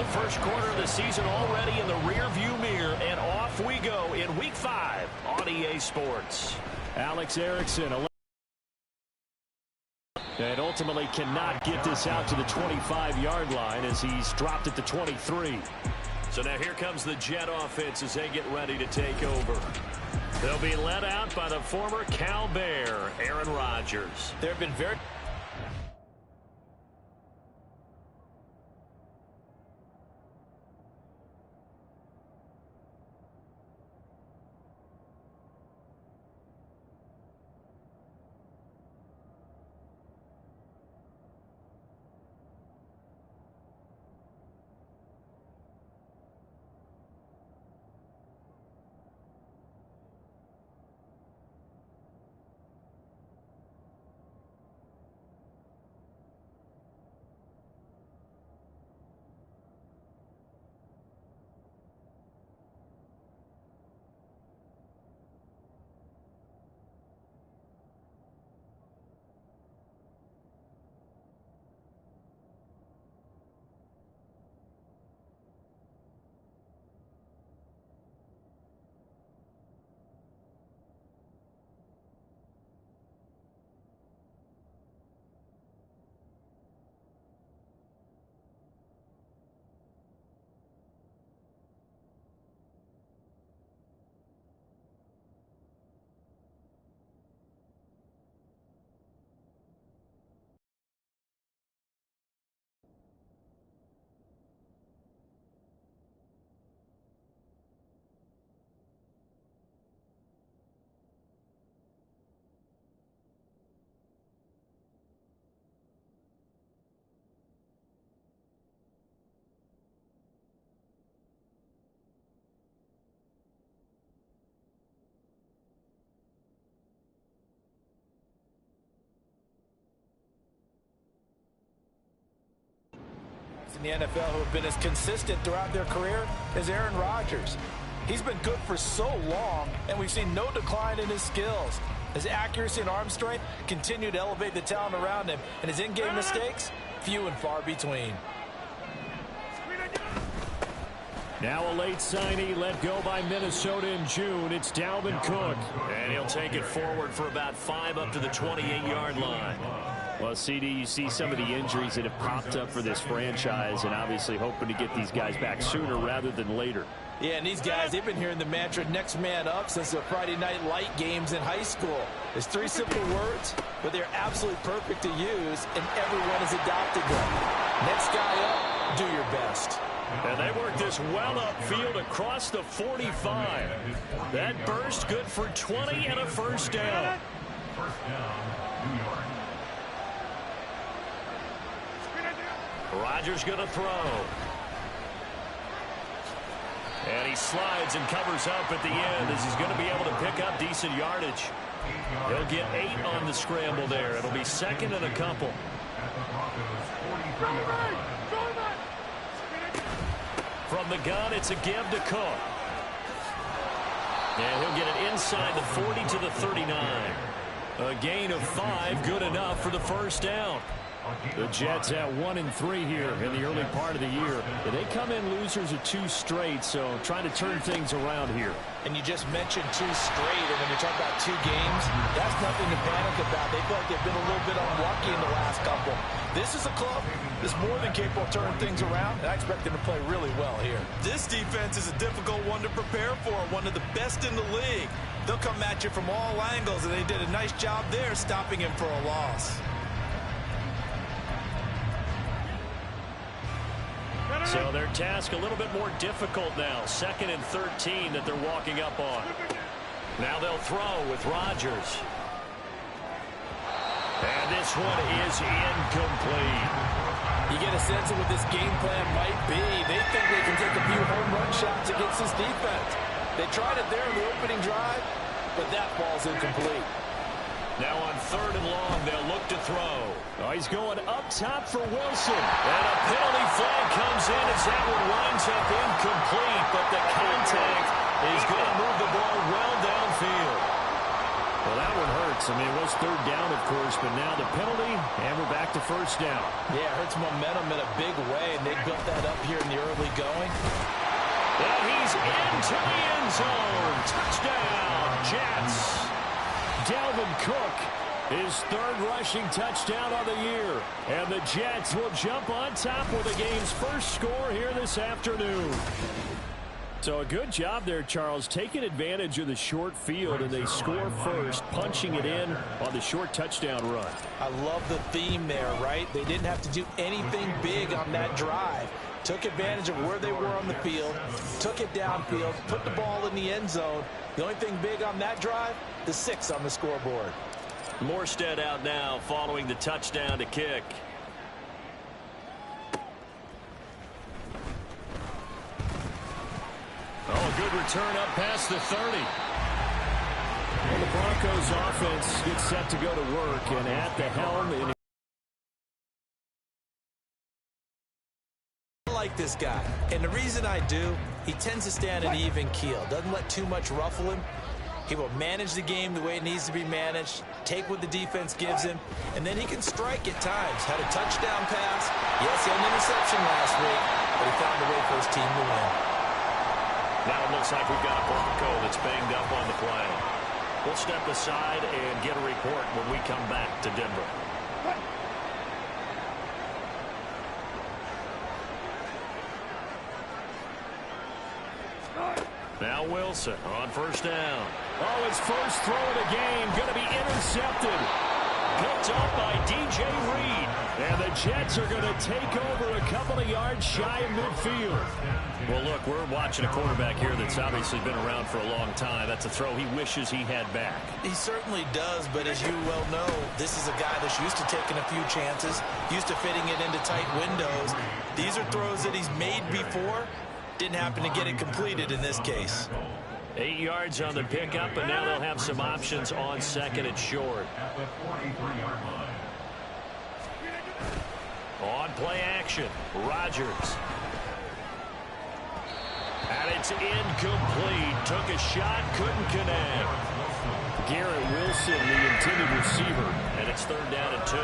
The first quarter of the season already in the rearview mirror, and off we go in Week 5 on EA Sports. Alex Erickson. And ultimately cannot get this out to the 25-yard line as he's dropped at the 23. So now here comes the Jet offense as they get ready to take over. They'll be led out by the former Cal Bear, Aaron Rodgers. There have been very... in the NFL who have been as consistent throughout their career as Aaron Rodgers. He's been good for so long, and we've seen no decline in his skills. His accuracy and arm strength continue to elevate the talent around him, and his in-game mistakes, few and far between. Now a late signee let go by Minnesota in June. It's Dalvin Cook. And he'll take it forward for about 5 up to the 28-yard line. Well, CD, you see some of the injuries that have popped up for this franchise, and obviously hoping to get these guys back sooner rather than later. Yeah, and these guys, they've been hearing the mantra next man up since the Friday night light games in high school. It's 3 simple words, but they're absolutely perfect to use, and everyone has adopted them. Next guy up, do your best. And they work this well upfield across the 45. That burst good for 20 and a first down. Rodgers going to throw. And he slides and covers up at the end as he's going to be able to pick up decent yardage. He'll get 8 on the scramble there. It'll be second and a couple. From the gun, it's a give to Cook. And he'll get it inside the 40 to the 39. A gain of 5, good enough for the first down. The Jets at 1-3 here in the early part of the year. They come in losers of 2 straight, so trying to turn things around here. And you just mentioned 2 straight, and when you're talking about 2 games, that's nothing to panic about. They feel like they've been a little bit unlucky in the last couple. This is a club that's more than capable of turning things around, and I expect them to play really well here. This defense is a difficult one to prepare for, one of the best in the league. They'll come at you from all angles, and they did a nice job there stopping him for a loss. So their task a little bit more difficult now. 2nd and 13 that they're walking up on. Now they'll throw with Rodgers. And this one is incomplete. You get a sense of what this game plan might be. They think they can take a few home run shots against this defense. They tried it there in the opening drive, but that ball's incomplete. Now on 3rd and long, they'll look to throw. Oh, he's going up top for Wilson. And a penalty flag comes in as that one winds up incomplete, but the contact is going to move the ball well downfield. Well, that one hurts. I mean, it was third down, of course, but now the penalty, and we're back to first down. Yeah, it hurts momentum in a big way, and they built that up here in the early going. And he's into the end zone. Touchdown, Jets. Dalvin Cook, his third rushing touchdown of the year. And the Jets will jump on top with the game's first score here this afternoon. So a good job there, Charles, taking advantage of the short field, and they score first, punching it in on the short touchdown run. I love the theme there, right? They didn't have to do anything big on that drive. Took advantage of where they were on the field, took it downfield, put the ball in the end zone. The only thing big on that drive, the 6 on the scoreboard. Morstead out now following the touchdown to kick. Oh, good return up past the 30. And the Broncos offense gets set to go to work, and at the helm. I like this guy, and the reason I do, he tends to stand an even keel. Doesn't let too much ruffle him. He will manage the game the way it needs to be managed, take what the defense gives him, and then he can strike at times. Had a touchdown pass. Yes, he had an interception last week, but he found a way for his team to win. Now it looks like we've got a Bronco that's banged up on the play. We'll step aside and get a report when we come back to Denver. Now Wilson on first down. Oh, his first throw of the game going to be intercepted. Picked up by DJ Reed. And the Jets are going to take over a couple of yards shy of midfield. Well, look, we're watching a quarterback here that's obviously been around for a long time. That's a throw he wishes he had back. He certainly does, but as you well know, this is a guy that's used to taking a few chances, used to fitting it into tight windows. These are throws that he's made before. Didn't happen to get it completed in this case. 8 yards on the pickup, and now they'll have some options on second and short. On play action, Rodgers. And it's incomplete. Took a shot, couldn't connect. Garrett Wilson, the intended receiver. And it's third down and 2.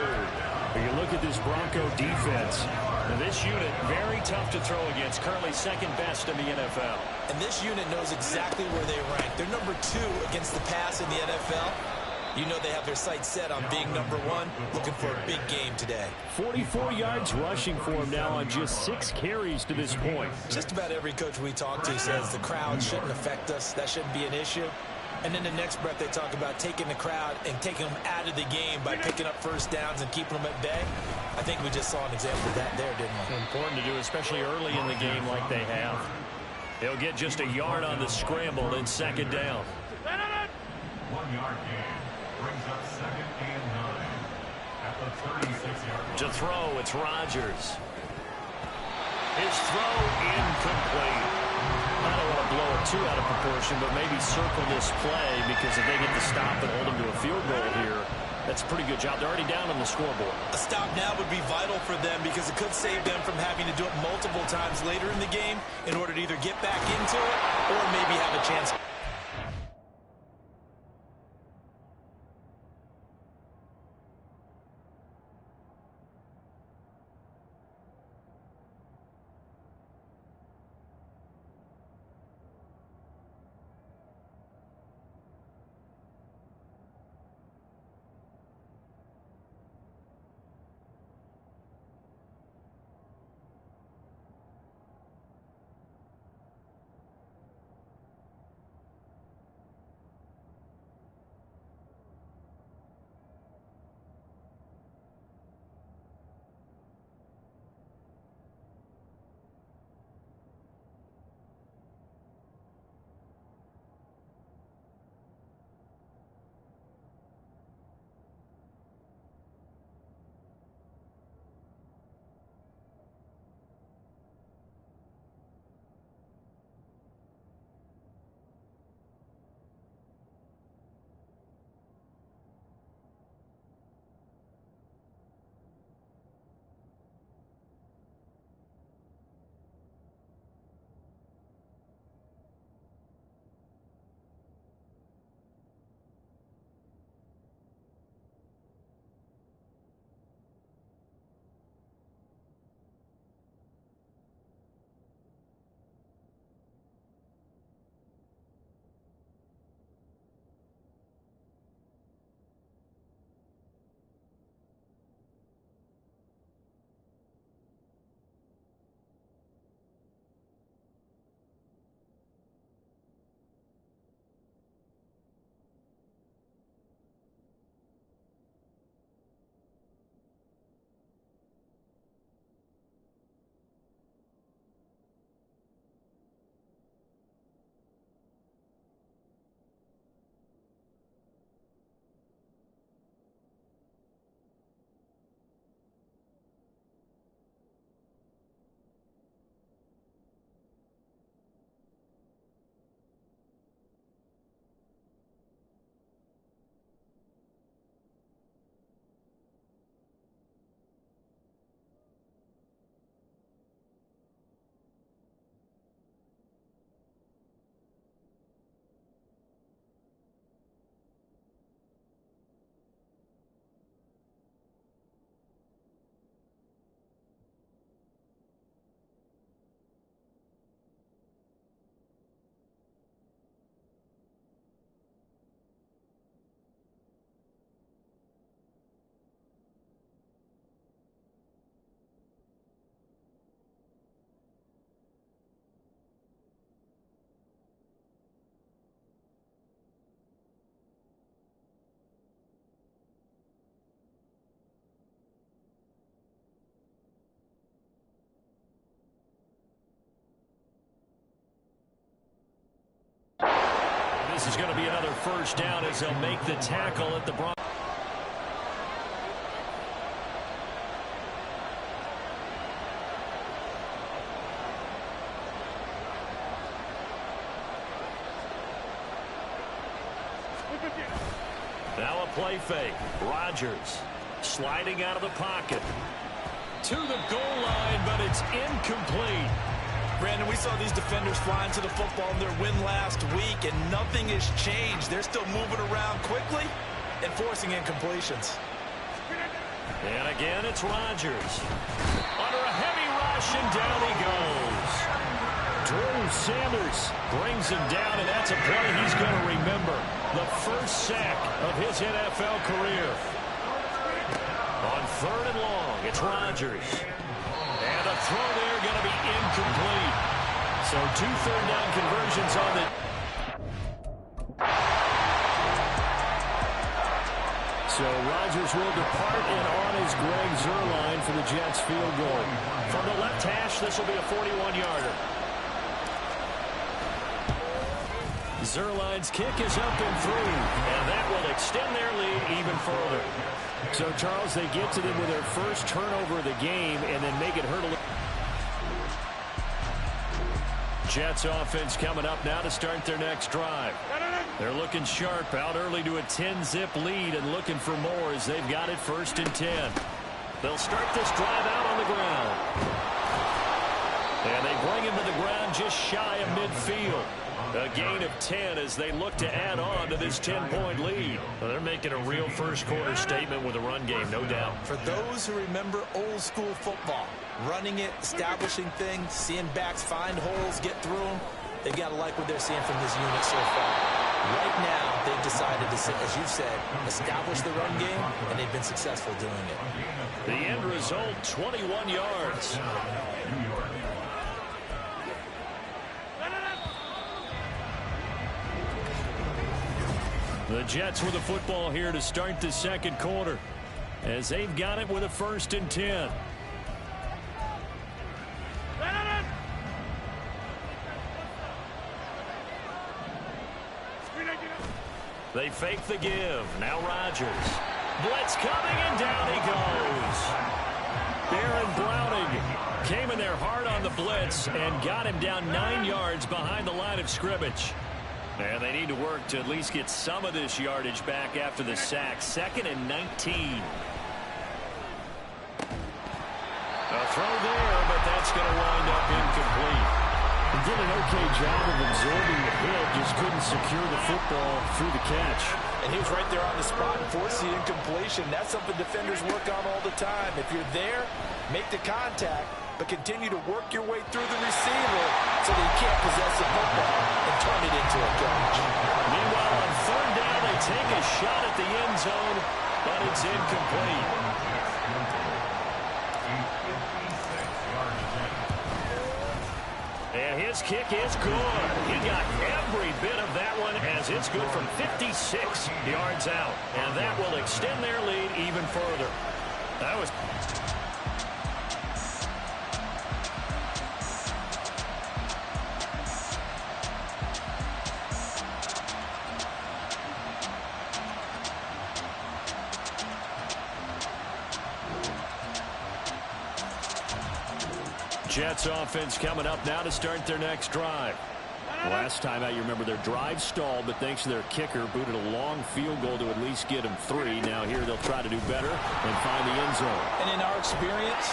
When you look at this Bronco defense, now this unit, very tough to throw against. Currently second best in the NFL. And this unit knows exactly where they rank. They're number 2 against the pass in the NFL. You know they have their sights set on being number 1, looking for a big game today. 44 yards rushing for him now on just 6 carries to this point. Just about every coach we talk to says the crowd shouldn't affect us. That shouldn't be an issue. And then the next breath they talk about taking the crowd and taking them out of the game by picking up first downs and keeping them at bay. I think we just saw an example of that there, didn't we? Important to do, especially early in the game like they have. He'll get just a yard on the scramble in second down. 1 yard gain brings up second and 9 at the 36-yard line. To throw, it's Rodgers. His throw incomplete. I don't want to blow it too out of proportion, but maybe circle this play, because if they get the stop and hold him to a field goal here, that's a pretty good job. They're already down on the scoreboard. A stop now would be vital for them, because it could save them from having to do it multiple times later in the game in order to either get back into it or maybe have a chance. This is going to be another first down as they'll make the tackle at the Broncos. Now a play fake. Rodgers sliding out of the pocket to the goal line, but it's incomplete. Brandon, we saw these defenders flying to the football in their win last week, and nothing has changed. They're still moving around quickly and forcing incompletions. And again, it's Rodgers. Under a heavy rush, and down he goes. Drew Sanders brings him down, and that's a play he's going to remember. The first sack of his NFL career. On 3rd and long, it's Rodgers. And the throw there going to be incomplete. So 2 third-down conversions on the... So Rodgers will depart, and on is Greg Zuerlein for the Jets field goal. From the left hash, this will be a 41-yarder. Zuerlein's kick is up and through, and that will extend their lead even further. So, Charles, they get to them with their first turnover of the game and then make it hurt a little. Jets offense coming up now to start their next drive. They're looking sharp, out early to a 10-zip lead and looking for more as they've got it 1st and 10. They'll start this drive out on the ground. And they bring him to the ground just shy of midfield. A gain of 10 as they look to add on to this 10-point lead. Well, they're making a real first-quarter statement with a run game, no doubt. For those who remember old-school football, running it, establishing things, seeing backs find holes, get through them, they've got to like what they're seeing from this unit so far. Right now, they've decided to, as you've said, establish the run game, and they've been successful doing it. The end result, 21 yards. The Jets with the football here to start the second quarter as they've got it with a 1st and 10. They fake the give. Now Rodgers. Blitz coming, and down he goes. Aaron Browning came in there hard on the blitz and got him down 9 yards behind the line of scrimmage. And they need to work to at least get some of this yardage back after the sack. 2nd and 19. A throw there, but that's going to wind up incomplete. He did an okay job of absorbing the hit, just couldn't secure the football through the catch. And he was right there on the spot and forced the incompletion. That's something defenders work on all the time. If you're there, make the contact, but continue to work your way through the receiver so that you can't possess the football and turn it into a catch. Meanwhile, on 3rd down, they take a shot at the end zone, but it's incomplete. And his kick is good. He got every bit of that one as it's good from 56 yards out. And that will extend their lead even further. That was... Jets offense coming up now to start their next drive. Last time out, you remember their drive stalled, but thanks to their kicker, booted a long field goal to at least get them 3. Now here they'll try to do better and find the end zone. And in our experience,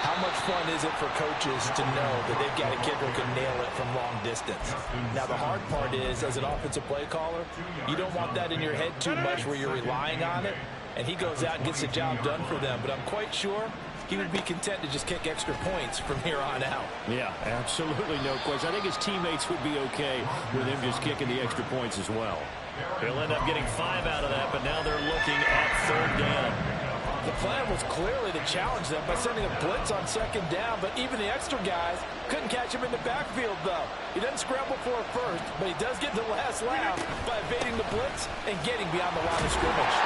how much fun is it for coaches to know that they've got a kicker who can nail it from long distance? Now the hard part is, as an offensive play caller, you don't want that in your head too much where you're relying on it, and he goes out and gets the job done for them. But I'm quite sure he would be content to just kick extra points from here on out. Yeah, absolutely no question. I think his teammates would be okay with him just kicking the extra points as well. He'll end up getting 5 out of that, but now they're looking at 3rd down. The plan was clearly to challenge them by sending a blitz on 2nd down, but even the extra guys couldn't catch him in the backfield, though. He doesn't scramble for a first, but he does get the last laugh by evading the blitz and getting beyond the line of scrimmage.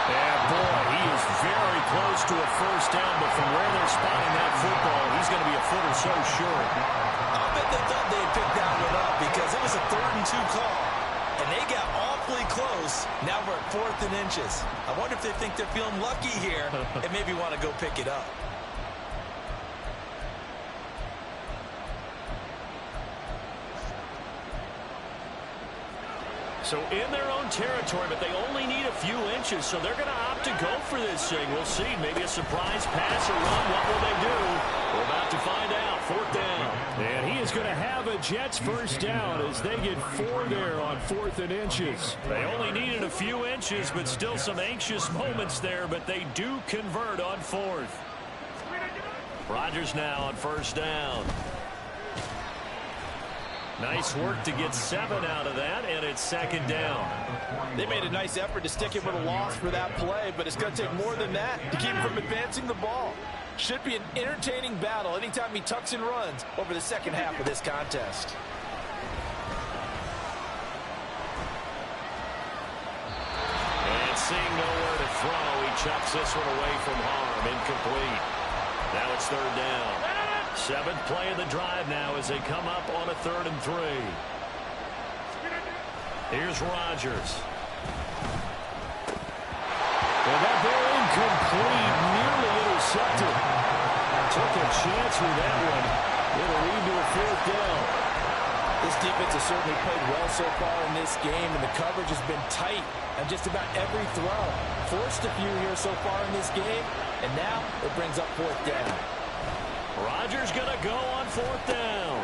Yeah, boy, he is very close to a 1st down, but from where they're spotting that football, he's going to be a foot or so short. I bet they thought they'd pick that one up because it was a 3rd and 2 call, and They got awfully close. Now we're at 4th and inches. I wonder if they think they're feeling lucky here and maybe want to go pick it up. So in their own territory, but they only need a few inches, so they're going to opt to go for this thing. We'll see. Maybe a surprise pass or run. What will they do? We're about to find out. 4th down. And he is going to have a Jets first down as they get 4 there on 4th and inches. They only needed a few inches, but still some anxious moments there, but they do convert on 4th. Rodgers now on 1st down. Nice work to get 7 out of that, and it's 2nd down. They made a nice effort to stick him with a loss for that play, but it's going to take more than that to keep him from advancing the ball. Should be an entertaining battle anytime he tucks and runs over the second half of this contest. And seeing nowhere to throw, he chucks this one away from harm. Incomplete. Now it's 3rd down. 7th play of the drive now as they come up on a 3rd and 3. Here's Rodgers. And that ball incomplete, nearly intercepted. Took a chance with that one. It'll lead to a 4th down. This defense has certainly played well so far in this game, and the coverage has been tight on just about every throw. Forced a few here so far in this game, and now it brings up 4th down. Rodgers going to go on 4th down.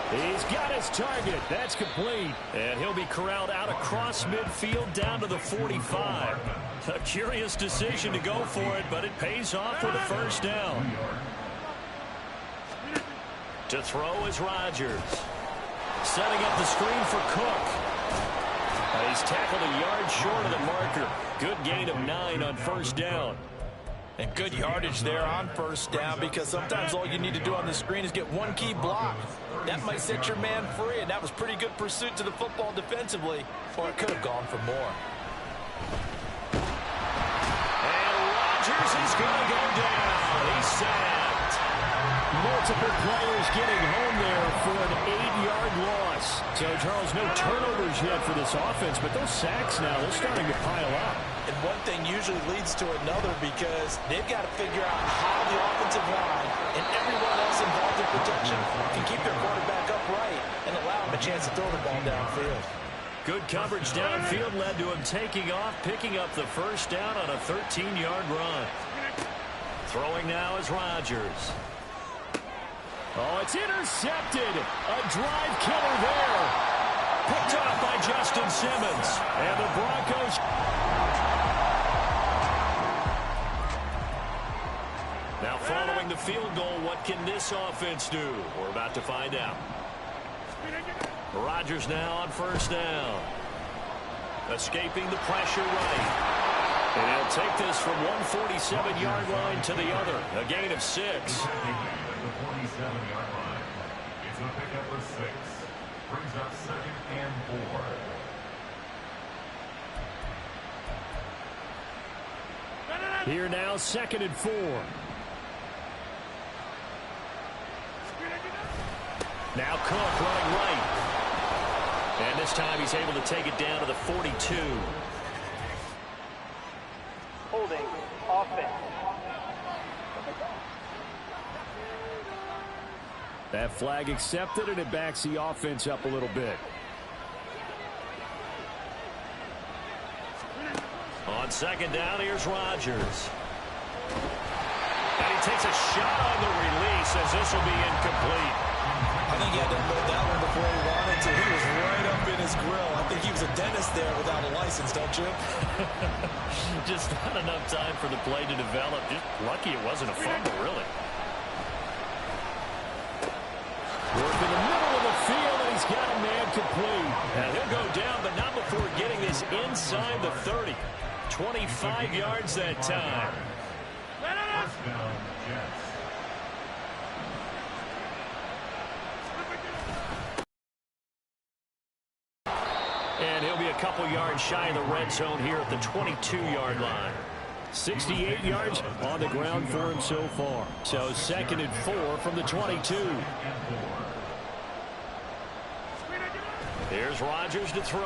He's got his target. That's complete. And he'll be corralled out across midfield down to the 45. A curious decision to go for it, but it pays off with a 1st down. To throw is Rodgers. Setting up the screen for Cook. He's tackled a yard short of the marker. Good gain of 9 on 1st down. And good yardage there on 1st down, because sometimes all you need to do on the screen is get one key block. That might set your man free, and that was pretty good pursuit to the football defensively, or it could have gone for more. And Rodgers is going to go down. He's sacked. Multiple players getting home there for an 8-yard loss. So, Charles, no turnovers yet for this offense, but those sacks now, they're starting to pile up. And one thing usually leads to another, because they've got to figure out how the offensive line and everyone else involved in protection can keep their quarterback upright and allow him a chance to throw the ball downfield. Good coverage downfield led to him taking off, picking up the 1st down on a 13-yard run. Throwing now is Rodgers. Oh, it's intercepted. A drive killer there. Picked off by Justin Simmons. And the Broncos. Now following the field goal, what can this offense do? We're about to find out. Rodgers now on 1st down. Escaping the pressure right. And he'll take this from 147-yard line to the other. A gain of 6. The 47-yard line. It's a pickup of 6. Brings up 2nd and 4. Here now, 2nd and 4. Now Cook running right. And this time he's able to take it down to the 42. Holding offense. That flag accepted, and it backs the offense up a little bit. On 2nd down, here's Rodgers. And he takes a shot on the release as this will be incomplete. I think he had to load that one before he wanted to. He was right up in his grill. I think he was a dentist there without a license, don't you? Just not enough time for the play to develop. Just lucky it wasn't a fumble, really. Work in the middle of the field, and he's got a man complete. And he'll go down, but not before getting this inside the 30. 25 yards that time. First down, Jets. And he'll be a couple yards shy of the red zone here at the 22-yard line. 68 yards on the ground for him so far. So 2nd and 4 from the 22. Here's Rodgers to throw.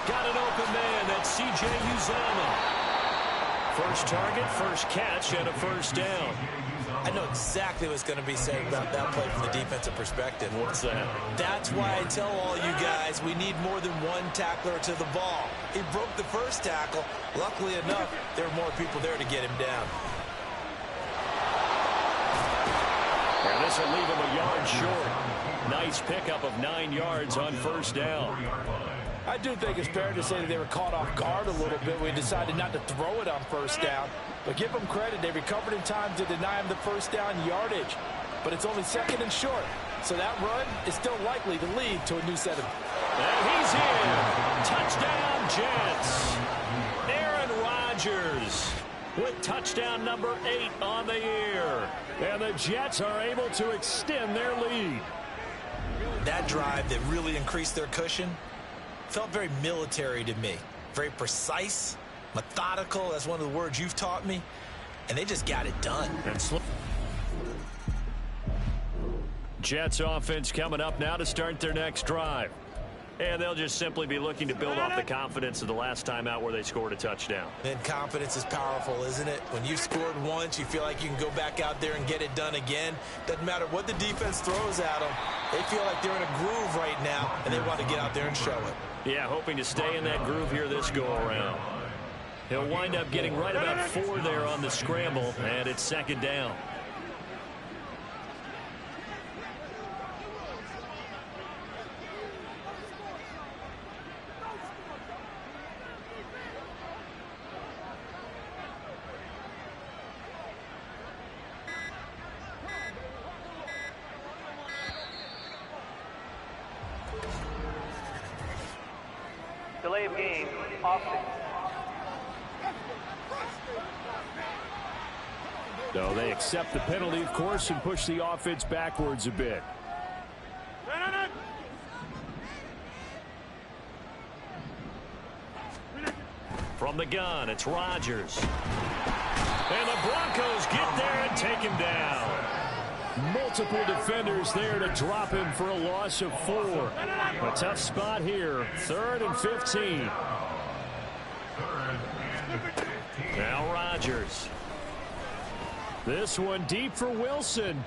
Got an open man. That's C.J. Uzomah. First target, first catch, and a first down. I know exactly what's going to be said about that play from the defensive perspective. What's that? That's why I tell all you guys we need more than one tackler to the ball. He broke the first tackle. Luckily enough, there were more people there to get him down. And this will leave him a yard short. Nice pickup of 9 yards on first down. I do think it's fair to say that they were caught off guard a little bit. We decided not to throw it on first down. But give them credit. They recovered in time to deny him the first down yardage. But it's only second and short. So that run is still likely to lead to a new set of... And he's in. Touchdown, Jets. Aaron Rodgers with touchdown number 8 on the year. And the Jets are able to extend their lead. That drive that really increased their cushion felt very military to me. Very precise, methodical. That's one of the words you've taught me. And they just got it done. Jets offense coming up now to start their next drive. And they'll just simply be looking to build off the confidence of the last time out where they scored a touchdown. Then confidence is powerful, isn't it? When you've scored once, you feel like you can go back out there and get it done again. Doesn't matter what the defense throws at them. They feel like they're in a groove right now, and they want to get out there and show it. Yeah, hoping to stay in that groove here this go-around. He'll wind up getting right about 4 there on the scramble, and it's second down. Delay of game, offense. So they accept the penalty, of course, and push the offense backwards a bit. From the gun, it's Rodgers. And the Broncos get there and take him down. Multiple defenders there to drop him for a loss of 4. A tough spot here. 3rd and 15. Now Rodgers. This one deep for Wilson.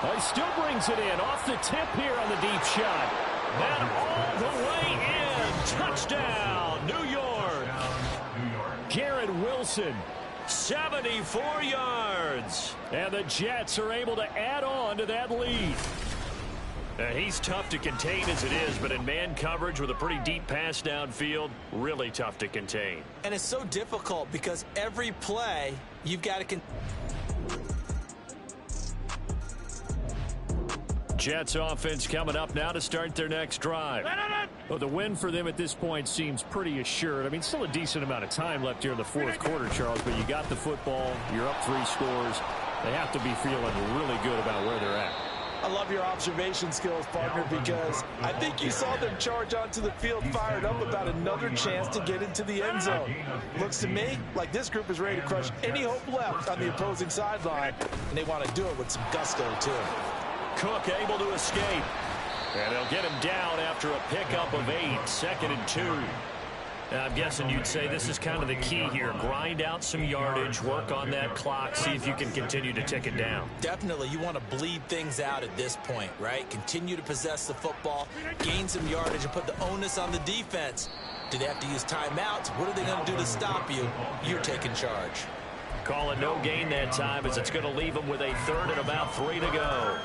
He still brings it in off the tip here on the deep shot. And all the way in. Touchdown, New York. Garrett Wilson. 74 yards. And the Jets are able to add on to that lead. He's tough to contain as it is, but in man coverage with a pretty deep pass downfield, really tough to contain. And it's so difficult because every play you've got to... Jets offense coming up now to start their next drive. Well, the win for them at this point seems pretty assured. I mean, still a decent amount of time left here in the fourth quarter, Charles, but you got the football, you're up 3 scores. They have to be feeling really good about where they're at. I love your observation skills, partner, because I think you saw them charge onto the field fired up about another chance to get into the end zone. Looks to me like this group is ready to crush any hope left on the opposing sideline, and they want to do it with some gusto, too. Cook able to escape. And they'll get him down after a pickup of 8, 2nd and 2. I'm guessing you'd say this is kind of the key here. Grind out some yardage, work on that clock, see if you can continue to tick it down. Definitely, you want to bleed things out at this point, right? Continue to possess the football, gain some yardage, and put the onus on the defense. Do they have to use timeouts? What are they going to do to stop you? You're taking charge. Call it no gain that time as it's going to leave them with a 3rd and about 3 to go.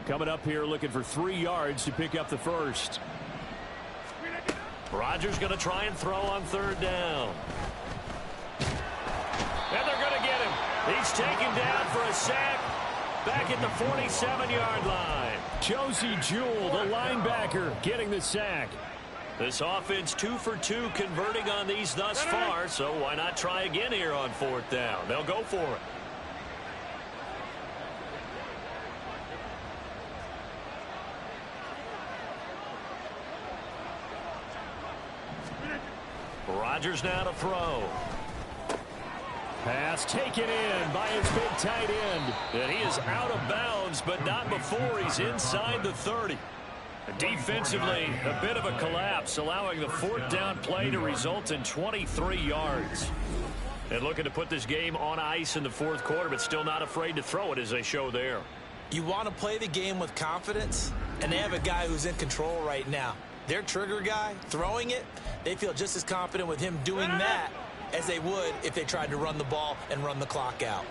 Coming up here looking for 3 yards to pick up the first. Rodgers going to try and throw on 3rd down. And they're going to get him. He's taken down for a sack back at the 47-yard line. Josie Jewell, the linebacker, getting the sack. This offense 2 for 2 converting on these thus far, so why not try again here on 4th down? They'll go for it. Rodgers now to throw. Pass taken in by his big tight end. And he is out of bounds, but not before he's inside the 30. Defensively, a bit of a collapse, allowing the fourth down play to result in 23 yards. And looking to put this game on ice in the fourth quarter, but still not afraid to throw it as they show there. You want to play the game with confidence, and they have a guy who's in control right now. Their trigger guy, throwing it, they feel just as confident with him doing that as they would if they tried to run the ball and run the clock out.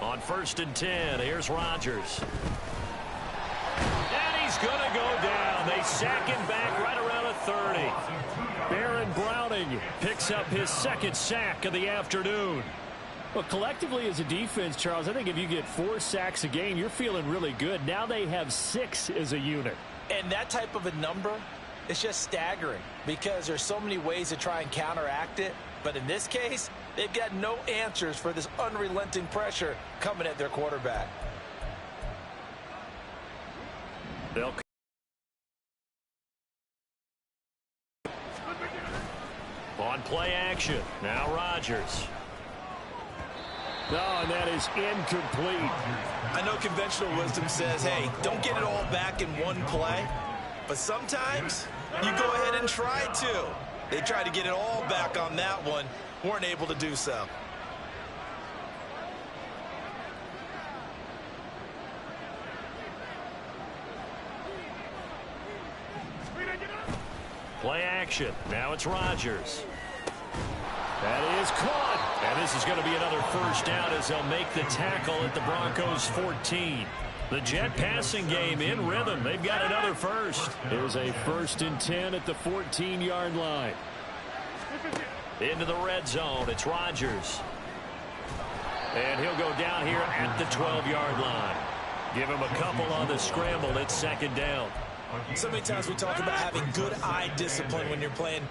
On 1st and 10, here's Rodgers. And he's going to go down. They sack him back right around a 30. Baron Browning picks up his second sack of the afternoon. Well, collectively as a defense, Charles, I think if you get 4 sacks a game, you're feeling really good. Now they have 6 as a unit. And that type of a number, it's just staggering because there's so many ways to try and counteract it. But in this case, they've got no answers for this unrelenting pressure coming at their quarterback. On play action, now Rodgers. Oh, and that is incomplete. I know conventional wisdom says, hey, don't get it all back in one play. But sometimes you go ahead and try to. They tried to get it all back on that one. Weren't able to do so. Play action. Now it's Rodgers. That is caught. And this is going to be another first down as they'll make the tackle at the Broncos 14. The Jet passing game in rhythm. They've got another first. Here's a 1st and 10 at the 14-yard line. Into the red zone. It's Rodgers. And he'll go down here at the 12-yard line. Give him a couple on the scramble. It's 2nd down. So many times we talk about having good eye discipline when you're playing.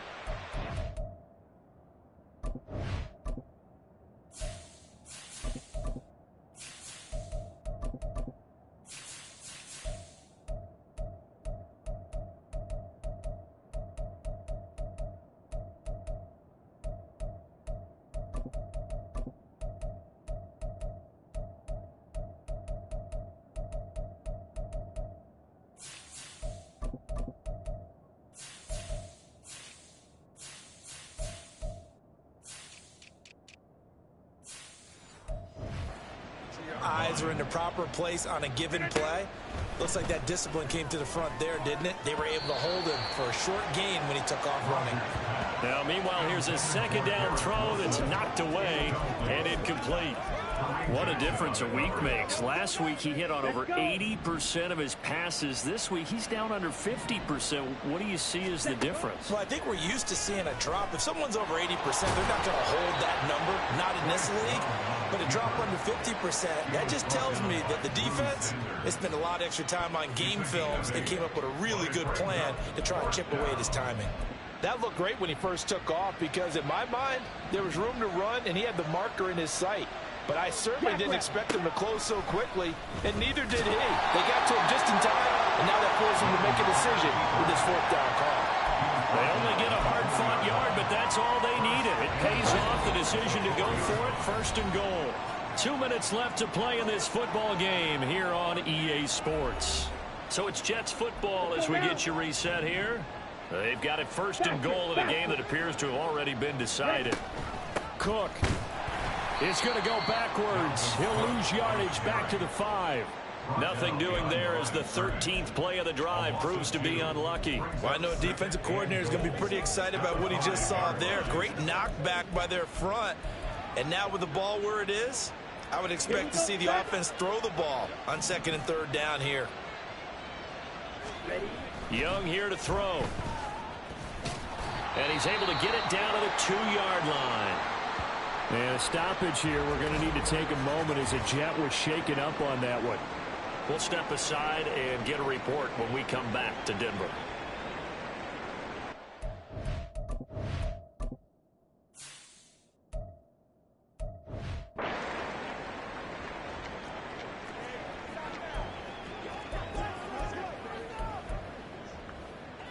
Eyes are in the proper place on a given play. Looks like that discipline came to the front there, didn't it? They were able to hold him for a short gain when he took off running. Now, meanwhile, here's a 2nd down throw that's knocked away and incomplete. What a difference a week makes. Last week, he hit on over 80% of his passes. This week, he's down under 50%. What do you see as the difference? Well, I think we're used to seeing a drop. If someone's over 80%, they're not going to hold that number, not in this league. But a drop under 50%, that just tells me that the defense has spent a lot of extra time on game films and came up with a really good plan to try and chip away at his timing. That looked great when he first took off because, in my mind, there was room to run and he had the marker in his sight. But I certainly didn't expect him to close so quickly, and neither did he. They got to him just in time, and now that forced him to make a decision with his 4th down call. They only get a hard-fought yard, but that's all they needed. It pays off the decision to go for it, 1st and goal. 2 minutes left to play in this football game here on EA Sports. So it's Jets football as we get you reset here. They've got it 1st and goal in a game that appears to have already been decided. Cook is going to go backwards. He'll lose yardage back to the 5. Nothing doing there as the 13th play of the drive proves to be unlucky. Well, I know a defensive coordinator is going to be pretty excited about what he just saw there. Great knockback by their front. And now with the ball where it is, I would expect to see the offense throw the ball on 2nd and 3rd down here. Young here to throw. And he's able to get it down to the 2-yard line. And a stoppage here. We're going to need to take a moment as a Jet was shaken up on that one. We'll step aside and get a report when we come back to Denver.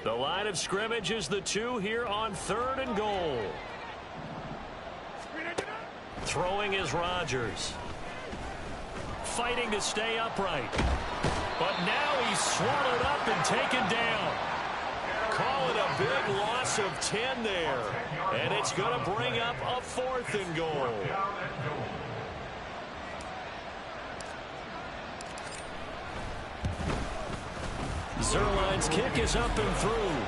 The line of scrimmage is the 2 here on 3rd and goal. Throwing is Rodgers. Fighting to stay upright. But now he's swallowed up and taken down. Call it a big loss of 10 there. And it's going to bring up a 4th and goal. Zerline's kick is up and through.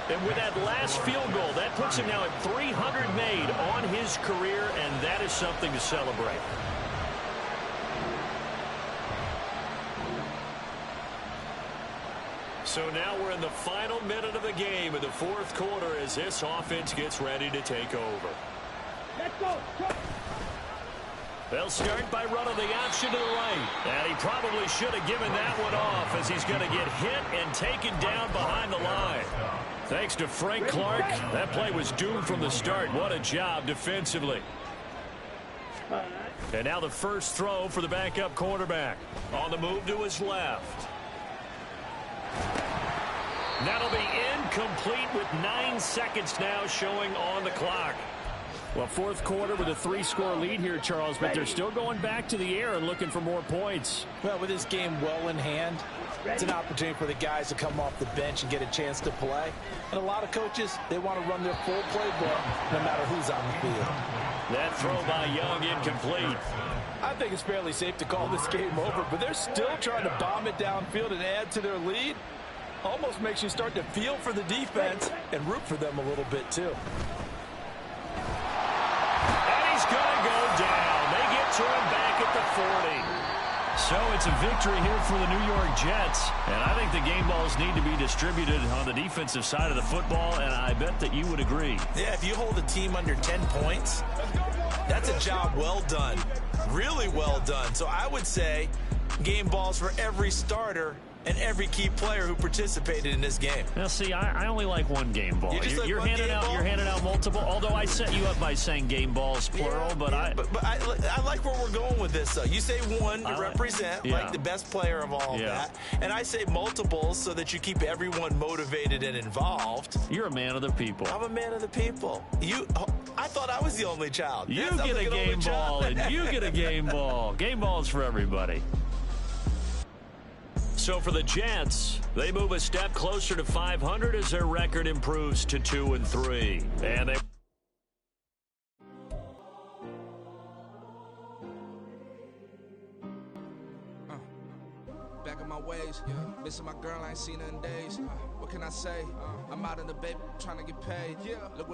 And with that last field goal, that puts him now at 300 made on his career, and that is something to celebrate. So now we're in the final minute of the game in the 4th quarter as this offense gets ready to take over. Let's go. They'll start by running the option to the right. And he probably should have given that one off as he's going to get hit and taken down behind the line. Thanks to Frank Clark, that play was doomed from the start. What a job defensively. And now the first throw for the backup quarterback. On the move to his left. That'll be incomplete with 9 seconds now showing on the clock. Well, 4th quarter with a 3-score lead here, Charles, but they're still going back to the air and looking for more points. Well, with this game well in hand, it's an opportunity for the guys to come off the bench and get a chance to play. And a lot of coaches, they want to run their full playbook no matter who's on the field. That throw by Young incomplete. I think it's fairly safe to call this game over, but they're still trying to bomb it downfield and add to their lead. Almost makes you start to feel for the defense and root for them a little bit, too. And he's going to go down. They get to him back at the 40. So it's a victory here for the New York Jets. And I think the game balls need to be distributed on the defensive side of the football, and I bet that you would agree. Yeah, if you hold a team under 10 points, that's a job well done. Really well done. So I would say game balls for every starter and every key player who participated in this game. Now, see, I only like one game ball. You're handing out multiple. Although I set you up by saying game balls plural, yeah, but I like where we're going with this. Though you say one to represent like the best player of all that, and I say multiples so that you keep everyone motivated and involved. You're a man of the people. I'm a man of the people. I thought I was the only child. You get a game ball, and you get a game ball. Game balls for everybody. So for the Jets, they move a step closer to 500 as their record improves to 2-3. And they back in my ways, missing my girl, I ain't seen her in days. What can I say? I'm out in the baby, trying to get paid. Look what